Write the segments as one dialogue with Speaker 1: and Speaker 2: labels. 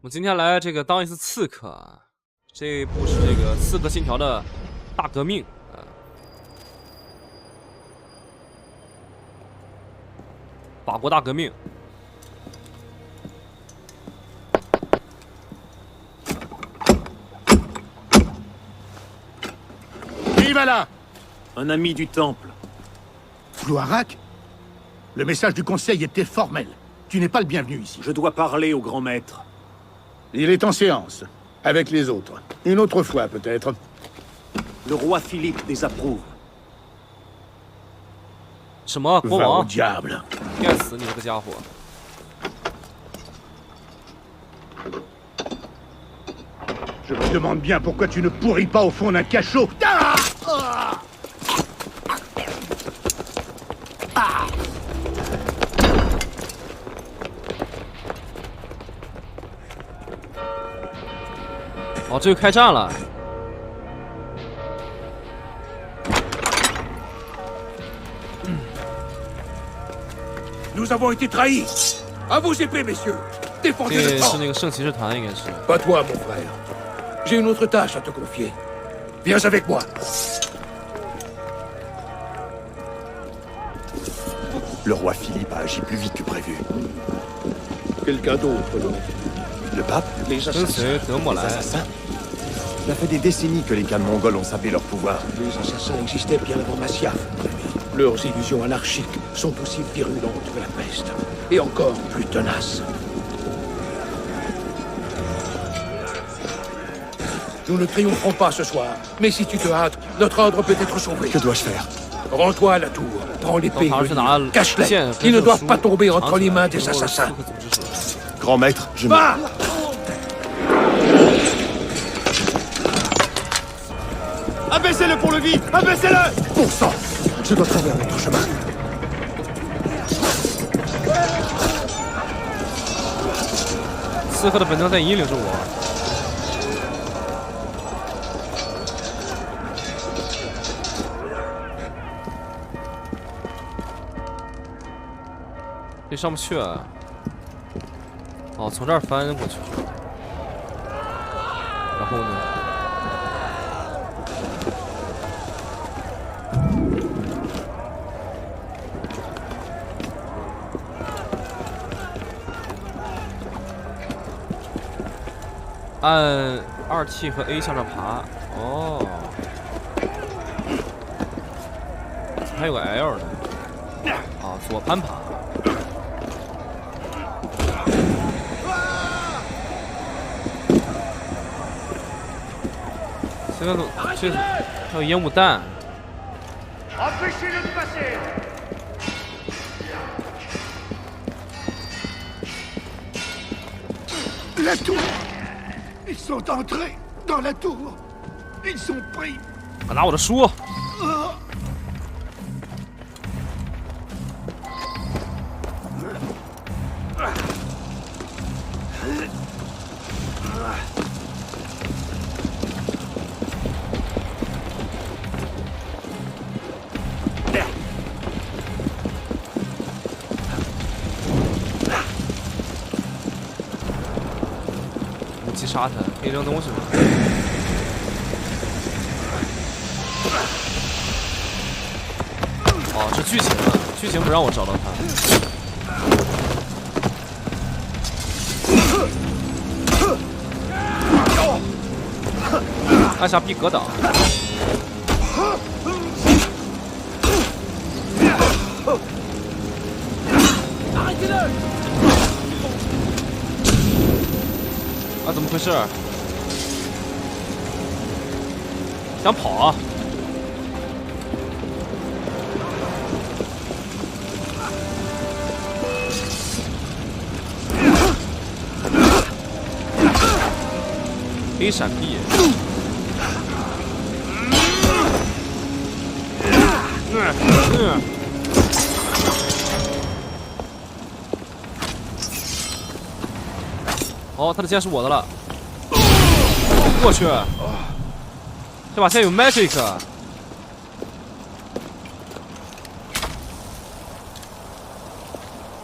Speaker 1: 们今天来这个当一次刺客啊，这一部是这个《刺客信条》的大革命啊。法国大革命。
Speaker 2: Qui va là?
Speaker 3: Un ami du Temple.
Speaker 2: Floirac? Le message du Conseil était formel. Tu n'es pas le bienvenu ici.
Speaker 3: Je dois parler au grand maître.
Speaker 2: Il est en séance, avec les autres. Une autre fois, peut-être.
Speaker 3: Le roi Philippe désapprouve.
Speaker 1: 什么国
Speaker 2: Va au
Speaker 1: 王？
Speaker 2: diable.
Speaker 1: 该死你这个家伙！
Speaker 2: Je me demande bien pourquoi tu ne pourris pas au fond d'un cachot. Ah!
Speaker 1: Oh, 哦，这就开战了。
Speaker 4: Nous avons été trahis. À vos épées, messieurs. Défendez
Speaker 1: 这
Speaker 4: le
Speaker 1: 是
Speaker 4: temple.
Speaker 1: 那个圣骑士团，应该是。
Speaker 4: Pas toi, mon frère. J'ai une autre tâche à te confier. Viens avec moi.
Speaker 5: Le roi Philippe a agi plus vite que prévu.
Speaker 4: Quelqu'un d'autre, non?
Speaker 5: Le pape?
Speaker 4: Les
Speaker 1: 跟
Speaker 4: assassins.
Speaker 1: 随德莫
Speaker 5: Les
Speaker 1: 莱。
Speaker 5: assassins? Ça fait des décennies que les Khans mongols ont sapé leur pouvoir.
Speaker 4: Les assassins existaient bien avant Masyaf, mon ami. Leurs illusions anarchiques sont aussi virulentes que la peste. Et encore plus tenaces. Nous ne triompherons pas ce soir. Mais si tu te hâtes, notre ordre peut être sauvé.
Speaker 5: Que dois-je faire?
Speaker 4: Rends-toi à la tour. Prends l'épée.
Speaker 1: 当
Speaker 4: et
Speaker 1: 时是
Speaker 4: le
Speaker 1: 拿
Speaker 4: livre. Cache-les.
Speaker 1: 剑和
Speaker 4: Ils ne
Speaker 1: 证
Speaker 4: doivent
Speaker 1: 书
Speaker 4: pas tomber
Speaker 1: 藏
Speaker 4: entre
Speaker 1: 起
Speaker 4: les
Speaker 1: 来
Speaker 4: mains des
Speaker 1: 然后刺
Speaker 4: assassins.
Speaker 1: 客组织者。
Speaker 5: Grand maître, je me...
Speaker 4: Va!
Speaker 5: Abaissez-le pour le vide! Abaissez-le!
Speaker 2: Bon sang! Je dois trouver un autre chemin.
Speaker 1: 刺客的本能在引领着我。这上不去啊！哦，从这儿翻过去。然后呢？按2T 和 A 向上爬。哦，还有个 L 呢。啊，左攀爬。这还有烟雾弹。
Speaker 2: La tour! Ils sont entrés dans la tour. Ils sont pris.
Speaker 1: 拿我的书。 武器沙滩可以扔东西吗？哦，是剧情啊，剧情不让我找到他。按下 B 格挡。啊，怎么回事？想跑啊！可以闪避。哦，他的剑是我的了。我去，这把剑有 magic。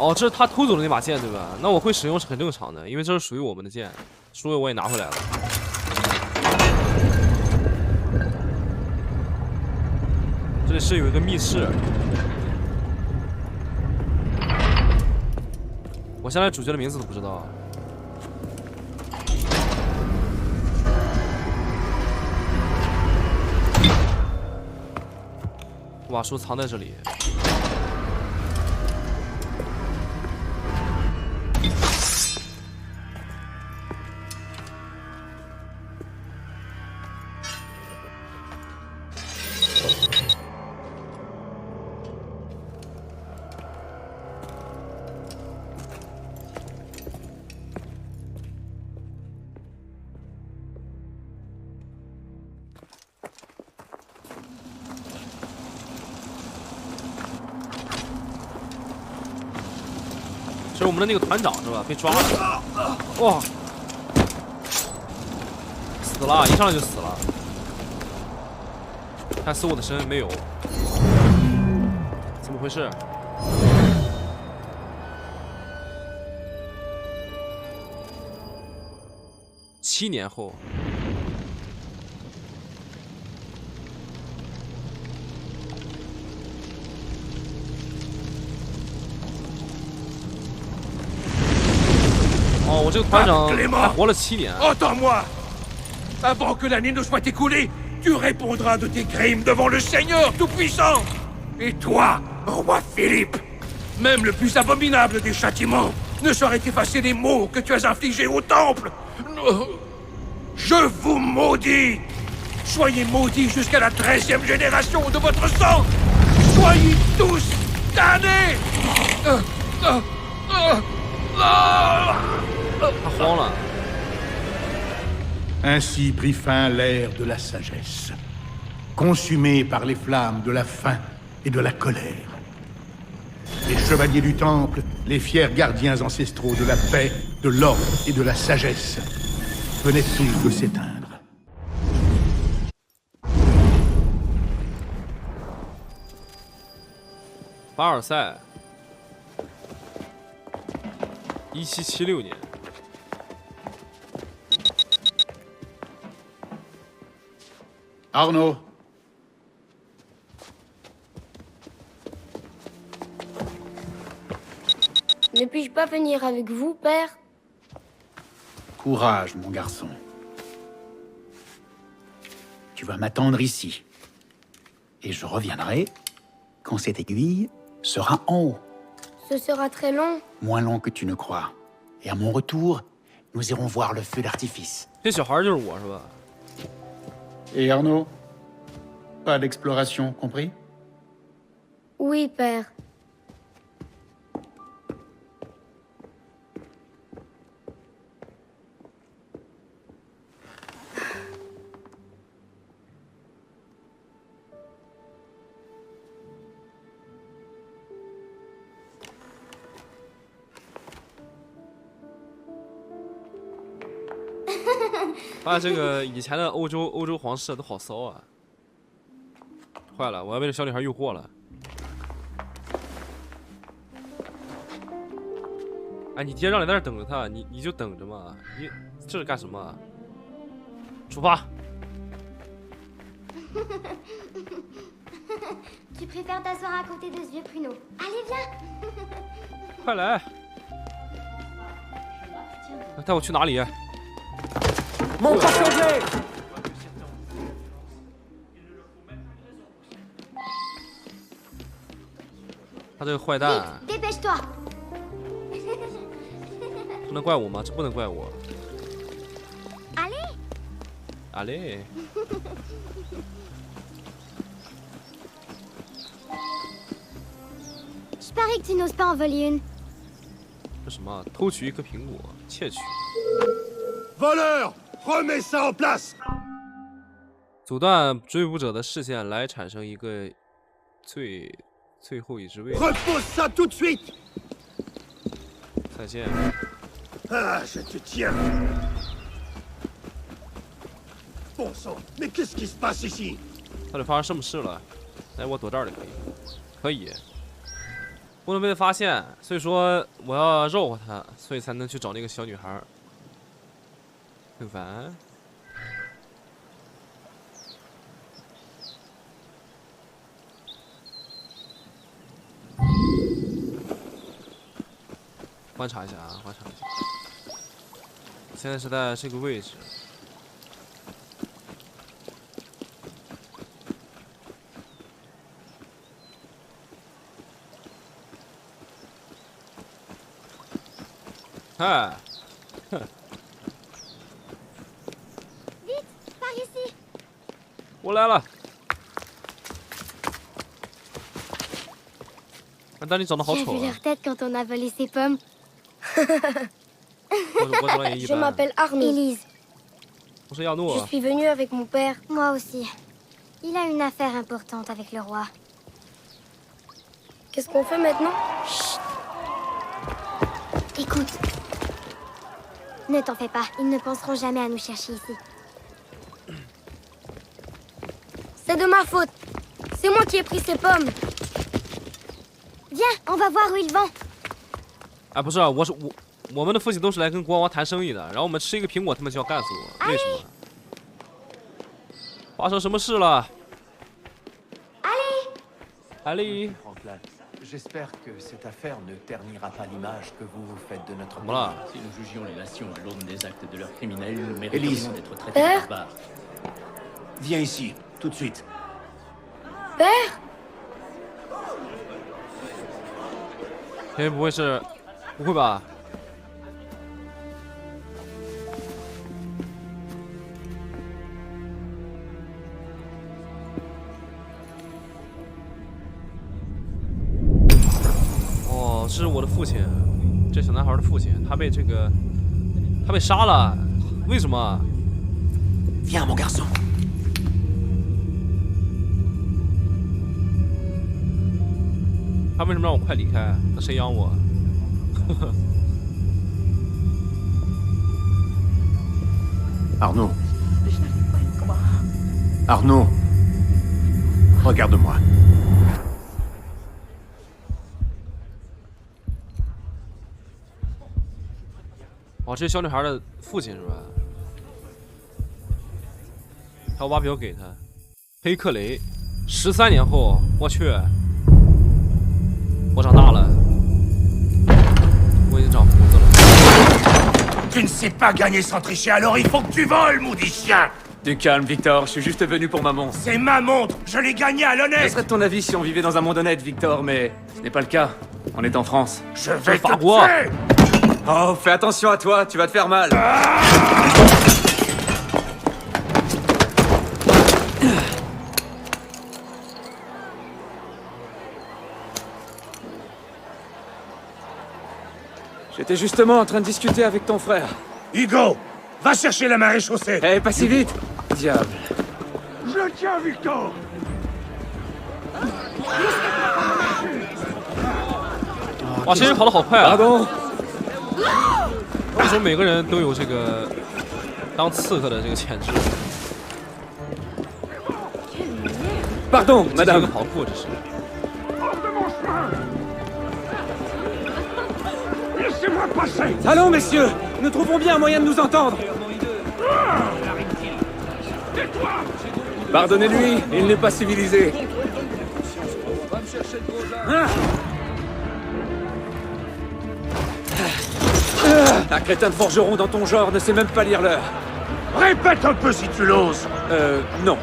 Speaker 1: 哦，这是他偷走的那把剑对吧？那我会使用是很正常的，因为这是属于我们的剑，所以我也拿回来了。这里是有一个密室。我现在主角的名字都不知道。我把书藏在这里。这是我们的那个团长是吧？被抓了，哇，死了，一上来就死了。看搜我的身没有，怎么回事？7年后。哦，我这个团长还活了7年。
Speaker 4: Entends-moi! Avant que l'année ne soit écoulée, tu répondras de tes crimes devant le Seigneur Tout-Puissant! Et toi, roi Philippe, même le plus abominable des châtiments ne saurait effacer les maux que tu as infligés au Temple! Je vous maudis! Soyez maudits jusqu'à la 13e génération de votre sang! Soyez tous damnés!
Speaker 1: 他慌了。
Speaker 2: Ainsi prit fin l'ère de la sagesse, consumée par les flammes de la faim et de la colère. Les chevaliers du Temple, les fiers gardiens ancestraux de la paix, de l'ordre et de la sagesse, venaient tous de s'éteindre.
Speaker 1: Barsai 1776年。
Speaker 2: Arnaud.
Speaker 6: Ne puis-je pas venir avec vous, père?
Speaker 7: Courage, mon garçon. Tu vas m'attendre ici. Et je reviendrai quand cette aiguille sera en haut.
Speaker 6: Ce sera très long.
Speaker 7: Moins long que tu ne crois. Et à mon retour, nous irons voir le feu d'artifice.
Speaker 1: 这小孩就是我是吧？
Speaker 7: Et Arnaud? Pas d'exploration, compris?
Speaker 6: Oui, père.
Speaker 1: "发现这个以前的欧洲皇室都好骚啊！坏了，我要被这小女孩诱惑了。哎，你爹让你在这等着他，你就等着嘛。你这是干什么？出发！
Speaker 6: Tu préfères t'asseoir à côté de ce vieux pruneau. Allez, viens.
Speaker 1: 快来！带我去哪里？ 他这个坏蛋，
Speaker 6: Dépêche-toi.
Speaker 1: 不能怪我吗？这不能怪我。
Speaker 6: Allez.
Speaker 1: 啊嘞！
Speaker 6: Je parie que tu n'oses pas en voler une.
Speaker 1: 这什么？偷取一颗苹果，窃取。
Speaker 2: Voleur! Remets ça en place!
Speaker 1: 阻断追捕者的视线，来产生一个最后一只位置。
Speaker 2: Repose ça tout de suite!
Speaker 1: 再见。
Speaker 2: Ah, je te tiens! Bon sang, mais qu'est-ce qui se passe ici?
Speaker 1: 到底发生什么事了？哎，我躲这儿就可以。可以。不能被他发现，所以说我要绕过他，所以才能去找那个小女孩儿。很烦。观察一下啊，观察一下。现在是在这个位置。哎，哼，
Speaker 6: Vite, par ici.
Speaker 1: 我来了。但你长得好
Speaker 6: J'ai
Speaker 1: 丑
Speaker 6: vu
Speaker 1: 啊！
Speaker 6: leur tête quand on a volé ces pommes.
Speaker 1: 我长得也一
Speaker 8: Je
Speaker 1: 般。
Speaker 8: m'appelle Arnaud.
Speaker 6: Élise,
Speaker 1: 我是亚诺
Speaker 8: Je。suis venue avec mon père.
Speaker 6: moi aussi. Il a une affaire importante avec le roi.
Speaker 8: Qu'est-ce qu'on fait maintenant?
Speaker 6: Écoute. Ne t'en fais pas, ils ne penseront jamais à nous chercher ici.
Speaker 8: C'est de ma faute. C'est moi qui ai pris ces pommes.
Speaker 6: Viens, on va voir où ils vont.
Speaker 1: 啊，不是啊，我们的父亲都是来跟国王谈生意的，然后我们吃一个苹果，他们就要干死我，为什么？发生什么事了？艾丽，
Speaker 5: J'espère que cette affaire ne ternira pas l'image que vous vous faites de notre pays.
Speaker 1: voilà.
Speaker 9: Si nous jugions les nations à l'aune des actes de leurs criminels, nous
Speaker 3: Élise.
Speaker 9: mériterions d'être traités de
Speaker 8: Père
Speaker 9: barbares.
Speaker 3: Viens ici, tout de suite.
Speaker 8: Père?
Speaker 1: 肯定不会是，不会吧？哦，这是我的父亲，这小男孩的父亲，他被杀了，为什么？
Speaker 3: Viens, mon garçon.
Speaker 1: 他为什么让我快离开？那谁养我？
Speaker 2: Arnaud. Arnaud. Regarde-moi.
Speaker 1: 哦，这是小女孩的父亲是吧？还有把表给他。黑克雷，13年后，我去，我长大了，我已经长胡子了。
Speaker 4: Tu ne sais pas gagner sans tricher, alors il faut que tu voles, maudit chien!
Speaker 10: Du calme, Victor, je suis juste venu pour ma montre.
Speaker 4: C'est ma montre! Je l'ai gagnée à
Speaker 10: Je
Speaker 4: l'honnête!
Speaker 10: serais de ton avis si on vivait dans un monde honnête, Victor, mais ce n'est pas le cas. On est en France.
Speaker 4: Je vais te
Speaker 1: Par quoi?
Speaker 4: tuer!
Speaker 10: Oh, fais attention à toi, tu vas te faire mal. J'étais justement en train de discuter avec ton frère.
Speaker 4: Hugo! Va chercher la marée chaussée!
Speaker 10: Eh, pas si vite! Diable.
Speaker 4: Je tiens, Victor!
Speaker 1: 哇，这人跑得好快啊！
Speaker 10: Pardon?
Speaker 1: 为什么每个人都有这个当刺客的这个潜质？
Speaker 10: Pardon,
Speaker 1: 这是一个
Speaker 10: madame.
Speaker 1: 跑酷，这是。
Speaker 4: Laissez-moi passer!
Speaker 10: Allons, messieurs, nous trouvons bien un moyen de nous entendre. Pardonnez-lui, il n'est pas civilisé. Un crétin de forgeron dans ton genre ne sait même pas lire l'heure.
Speaker 4: Répète un peu si tu l'oses!
Speaker 10: Non.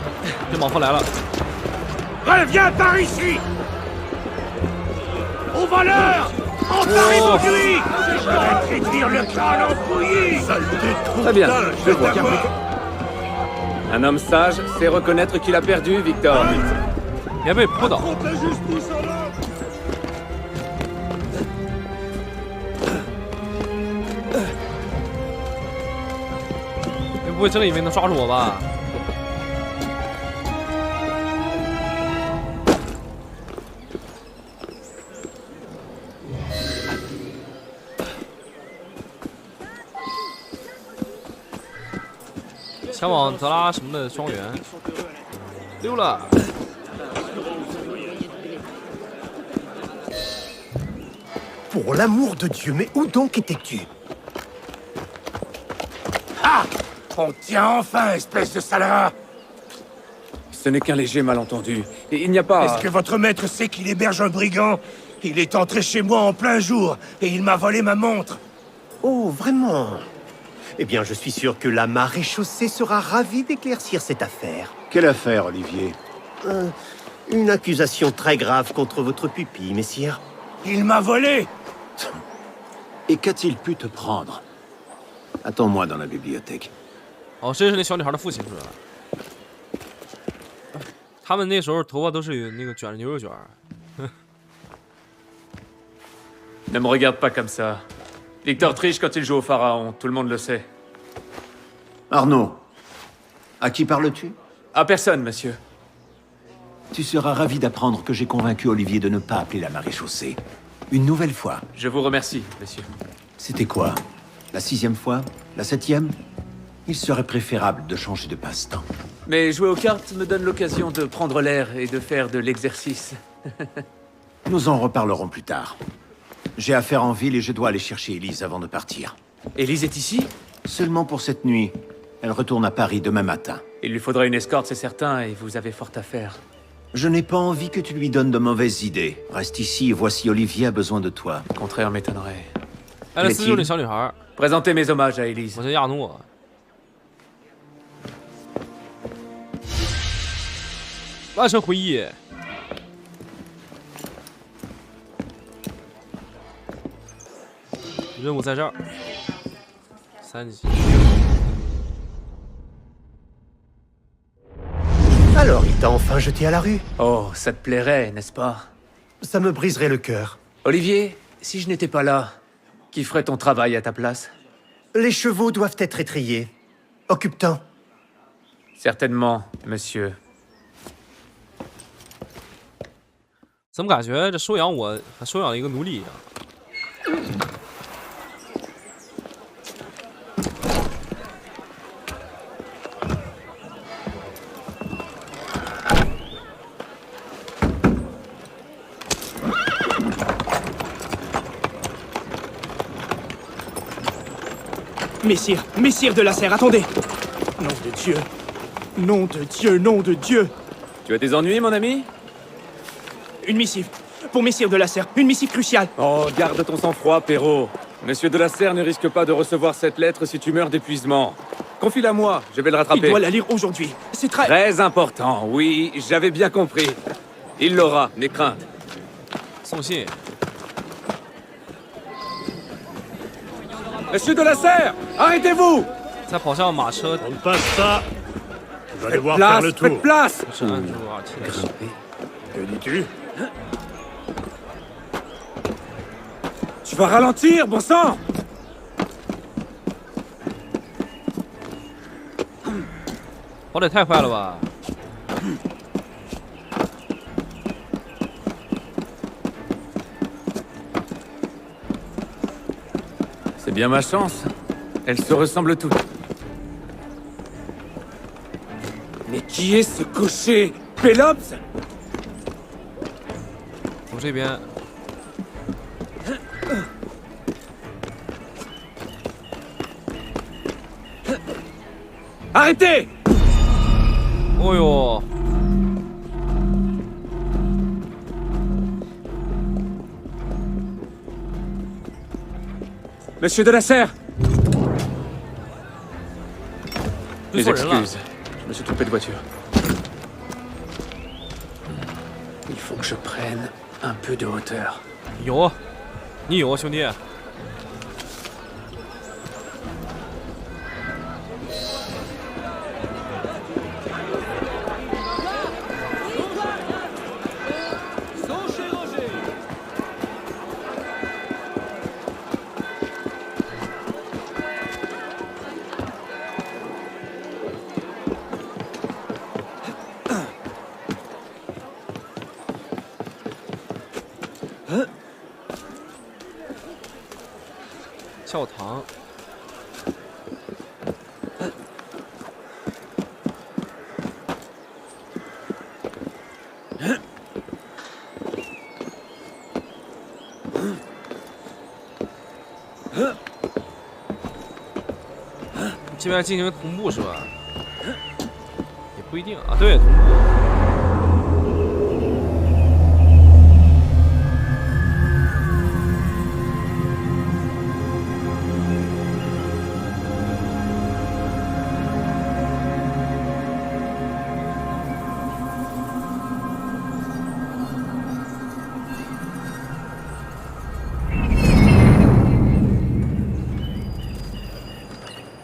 Speaker 1: 这莽夫来了，
Speaker 4: Reviens par ici! Au voleur! Emparez-vous-lui! Je vais te réduire le crâne en bouillie!
Speaker 10: Très bien, je vois. Un homme sage sait reconnaître qu'il a perdu, Victor.
Speaker 1: 别被扑倒。 你不会真的以为能抓住我吧？前往泽拉什么的庄园，溜了。
Speaker 3: Pour l'amour de Dieu, mais où donc étais-tu?
Speaker 4: Ah! On tient enfin, espèce de salaud!
Speaker 10: Ce n'est qu'un léger malentendu. Et il n'y a pas...
Speaker 4: Est-ce que votre maître sait qu'il héberge un brigand? Il est entré chez moi en plein jour, et il m'a volé ma montre.
Speaker 3: Oh, vraiment? Eh bien, je suis sûr que la maréchaussée sera ravie d'éclaircir cette affaire.
Speaker 2: Quelle affaire, Olivier?
Speaker 3: Une accusation très grave contre votre pupille, messire.
Speaker 4: Il m'a volé!
Speaker 11: Et qu'a-t-il pu te prendre? Attends-moi dans la bibliothèque.
Speaker 1: 哦，这是那小女孩的父亲是吧？他们那时候头发都是那个卷着牛肉卷儿。
Speaker 10: Ne me regarde pas comme ça. Victor triche quand il joue au pharaon, tout le monde le sait.
Speaker 11: Arnaud, à qui parles-tu?
Speaker 10: À personne, monsieur.
Speaker 11: Tu seras ravi d'apprendre que j'ai convaincu Olivier de ne pas appeler la maréchaussée. Une nouvelle fois.
Speaker 10: Je vous remercie, monsieur.
Speaker 11: C'était quoi? La 6e fois? La 7e? Il serait préférable de changer de passe-temps.
Speaker 10: Mais jouer aux cartes me donne l'occasion de prendre l'air et de faire de l'exercice.
Speaker 11: Nous en reparlerons plus tard. J'ai affaire en ville et je dois aller chercher Élise avant de partir.
Speaker 10: Élise est ici?
Speaker 11: Seulement pour cette nuit. Elle retourne à Paris demain matin.
Speaker 10: Il lui faudra une escorte, c'est certain, et vous avez fort à faire.
Speaker 11: Je n'ai pas envie que tu lui donnes de mauvaises idées. Reste ici et voici Olivier a besoin de toi.
Speaker 10: Le contraire m'étonnerait.
Speaker 1: 爱丽丝就是那小女孩，
Speaker 10: Présentez mes hommages à Élise.
Speaker 1: 我叫亚诺。完成会议。任务在这儿，3级。
Speaker 3: Alors, il t'a enfin jeté à la rue?
Speaker 10: Oh, ça te plairait, n'est-ce pas?
Speaker 3: Ça me briserait le cœur.
Speaker 10: Olivier, si je n'étais pas là, qui ferait ton travail à ta place?
Speaker 3: Les chevaux doivent être étrillés. Occupe-t'en.
Speaker 10: Certainement, monsieur.
Speaker 1: 怎么感觉这收养我还收养了一个奴隶一样？
Speaker 12: Messire, messire de la serre, attendez! Nom de Dieu! Nom de Dieu, nom de Dieu!
Speaker 10: Tu as des ennuis, mon ami?
Speaker 12: Une missive. Pour messire de la serre, une missive cruciale.
Speaker 10: Oh, garde ton sang-froid, Perrault. Monsieur de la Serre ne risque pas de recevoir cette lettre si tu meurs d'épuisement. Confie-la moi, je vais le rattraper.
Speaker 12: Il doit la lire aujourd'hui. C'est très...
Speaker 10: Très important, oui, j'avais bien compris. Il l'aura, n'aie crainte.
Speaker 1: 送信。
Speaker 10: Monsieur de la Serre, arrêtez-vous!
Speaker 1: 再跑向马车。
Speaker 2: On ne passe pas. Je vais devoir
Speaker 10: Place,
Speaker 2: faire le tour.
Speaker 10: faites place!
Speaker 1: 是按住耳听的。
Speaker 2: Que dis-tu?
Speaker 10: Tu vas ralentir, bon sang!
Speaker 1: « 跑得太快了吧！
Speaker 10: C'est bien ma chance. Elles se ressemblent toutes. Mais qui est ce cocher? Pélops?
Speaker 1: 从这边。
Speaker 10: Arrêtez!
Speaker 1: 哦呦！
Speaker 10: Monsieur de la Serre!
Speaker 1: 追
Speaker 10: Mes
Speaker 1: 错人了。
Speaker 10: excuses. Je me suis trompé de voiture. Il faut que je prenne un peu de hauteur.
Speaker 1: 有，你有兄弟。教堂。这边进行同步是吧？也不一定啊，对，同步。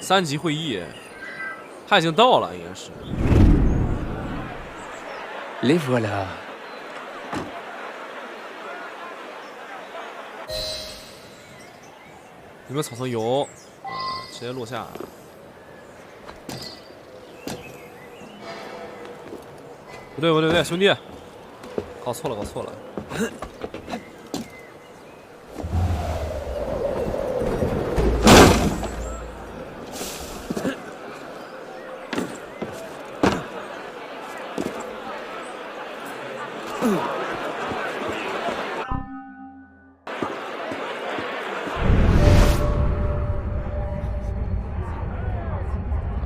Speaker 1: 3级会议，他已经到了，应该是。
Speaker 5: Les voilà。
Speaker 1: 有没有草层油？直接落下。不对不对不对，兄弟，搞错了搞错了。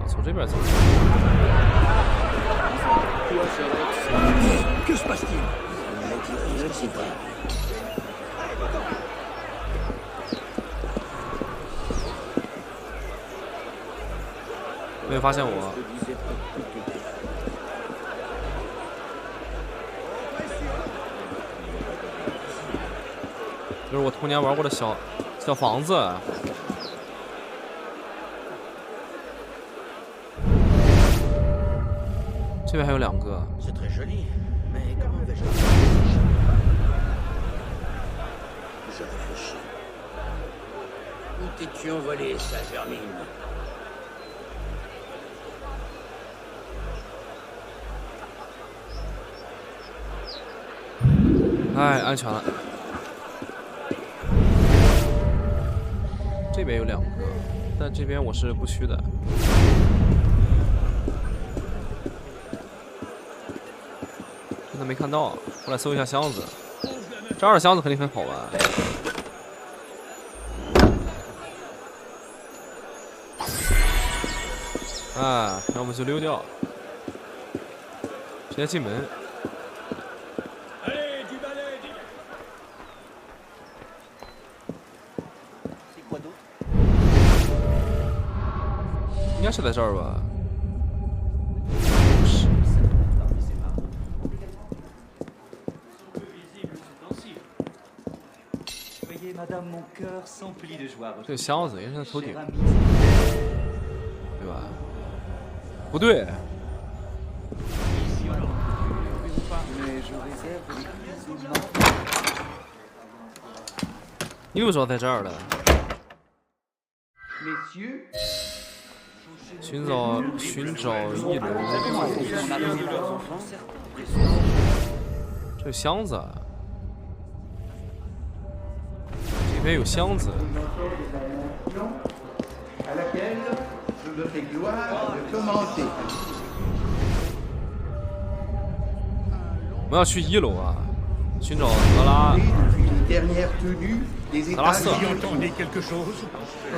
Speaker 1: 从这边走。
Speaker 4: Que se passe-t-il?
Speaker 1: 没有发现我。就是我童年玩过的小房子。这边还有2个。
Speaker 9: Où t'es-tu envolé, ça, Vermine?
Speaker 1: 哎，安全了。这边有2个，但这边我是不去的。真的没看到，过来搜一下箱子。这2箱子肯定很好玩。哎，那我们就溜掉，直接进门。应该是在这儿吧？这个箱子应该是在头顶，对吧？不对。你怎么知道在这儿的？寻找1楼。这有箱子，这边有箱子。我们要去1楼啊，寻找德拉瑟。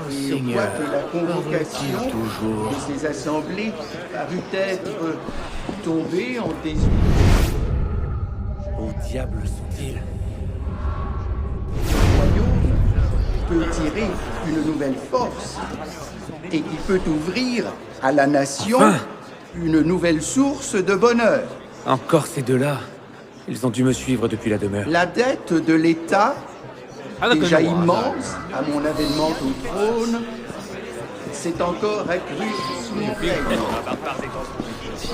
Speaker 2: Seigneur, parle-t-il toujours? Ces assemblées parut être tombées en désuétude.
Speaker 4: Où diable sont-ils?
Speaker 2: Le royaume peut tirer une nouvelle force et qui peut ouvrir à la nation une nouvelle source de bonheur.
Speaker 10: Encore ces deux-là. Ils ont dû me suivre depuis la demeure.
Speaker 2: La dette de l'État, déjà immense à mon avènement au trône, s'est encore accrue sous mon règne.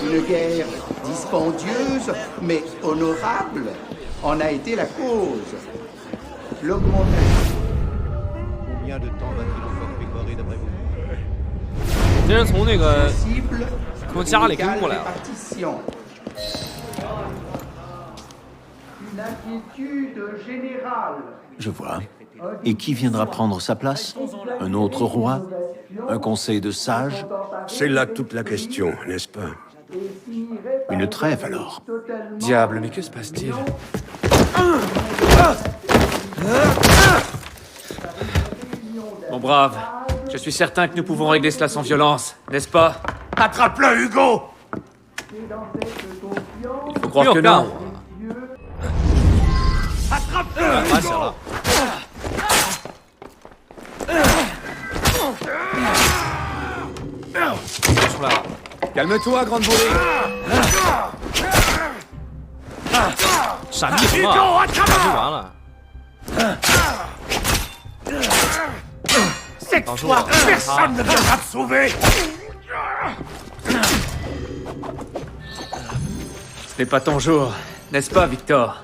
Speaker 2: Une guerre dispendieuse mais honorable en a été la cause. L'augmentation. Combien de temps va-t-il encore décorer d'après vous?
Speaker 1: 这人从那个从家里跟过来了。
Speaker 11: Je vois. Et qui viendra prendre sa place? Un autre roi? Un conseil de sages?
Speaker 3: C'est là toute la question, n'est-ce pas?
Speaker 11: Une trêve alors.
Speaker 10: Diable, mais que se passe-t-il? Mon brave, Je suis certain que nous pouvons régler cela sans violence, n'est-ce pas?
Speaker 4: Attrape-le, Hugo!
Speaker 10: Il faut croire que non.
Speaker 4: Attrape-le,
Speaker 1: 打起来了。 出来了。
Speaker 10: Calme-toi, grande bourrée.
Speaker 1: 闪避什么？闪就完了。
Speaker 4: Cette fois, personne ne viendra te sauver!
Speaker 10: Ce n'est pas ton jour, n'est-ce pas, Victor?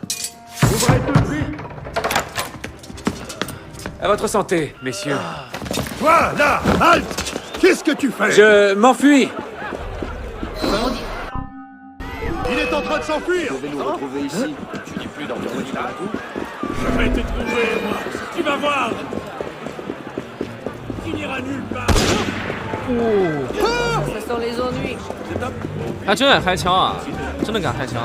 Speaker 10: À votre santé, messieurs.
Speaker 2: Toi, là, halte! Qu'est-ce que tu fais?
Speaker 10: Je m'enfuis.
Speaker 2: Il est en train de s'enfuir!
Speaker 9: Vous pouvez nous retrouver ici. Tu n'es plus dans ton petit ragoût.
Speaker 12: Je vais te trouver, moi. Tu vas voir. Tu n'iras nulle part.
Speaker 13: Ça sent les ennuis.
Speaker 1: 还真爱开枪啊！真的敢开枪。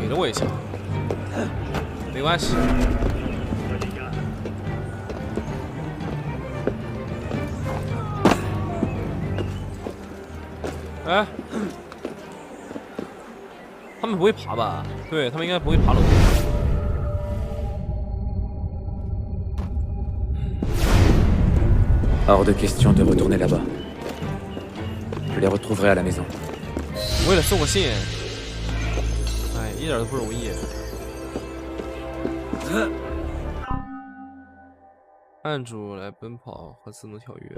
Speaker 1: 给了我一枪，没关系。哎，他们不会爬吧？对他们应该不会爬楼梯。
Speaker 10: Hors de question de retourner là-bas. Je les retrouverai à la maison.
Speaker 1: 为了送个信，哎，一点都不容易。按住来奔跑和自动跳跃。